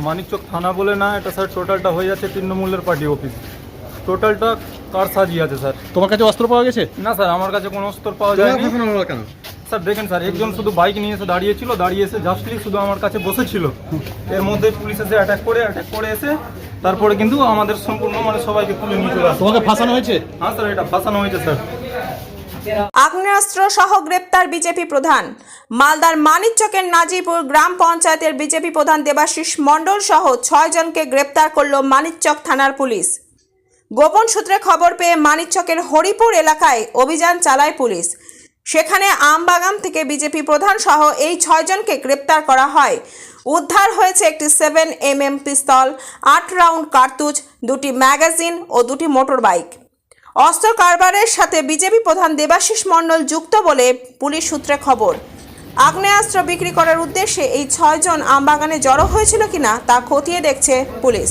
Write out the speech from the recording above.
মানিকচক থানা বলে না, এটা স্যার টোটালটা হয়ে যাচ্ছে তৃণমূলের পার্টি অফিস। টোটালটা কার সাজিয়ে আছে স্যার? তোমার কাছে অস্ত্র পাওয়া গেছে? না স্যার, আমার কাছে কোনো অস্ত্র পাওয়া যায়নি। স্যার দেখেন স্যার, একজন শুধু বাইক নিয়ে এসে দাঁড়িয়েছিল, দাঁড়িয়ে এসে জাস্টলি শুধু আমার কাছে বসেছিল। এর মধ্যে পুলিশ এসে অ্যাটাক করে এসে তারপরে কিন্তু আমাদের সম্পূর্ণ সবাইকে তুলে নিয়ে চলে আসে। তোমাকে ফাঁসানো হয়েছে? হ্যাঁ স্যার, এটা ফাঁসানো হয়েছে স্যার। আগ্নেয়াস্ত্র সহ গ্রেপ্তার বিজেপি প্রধান। মালদার মানিকচকের নাজিপুর গ্রাম পঞ্চায়েতের বিজেপি প্রধান দেবাশিস মণ্ডল সহ 6 জনকে গ্রেপ্তার করল মানিকচক থানার পুলিশ। গোপন সূত্রে খবর পেয়ে মানিকচকের হরিপুর এলাকায় অভিযান চালায় পুলিশ। সেখানে আমবাগান থেকে বিজেপি প্রধান সহ এই 6 জনকে গ্রেপ্তার করা হয়। উদ্ধার হয়েছে একটি 7mm পিস্তল, 8 রাউন্ড কার্তুজ, 2টি ম্যাগাজিন ও 2টি মোটর বাইক। অস্ত্র কারবারের সাথে বিজেপি প্রধান দেবাশিস মণ্ডল যুক্ত বলে পুলিশ সূত্রে খবর। আগ্নেয়াস্ত্র বিক্রি করার উদ্দেশ্যে এই 6 জন আমবাগানে জড়ো হয়েছিল কিনা তা খতিয়ে দেখছে পুলিশ।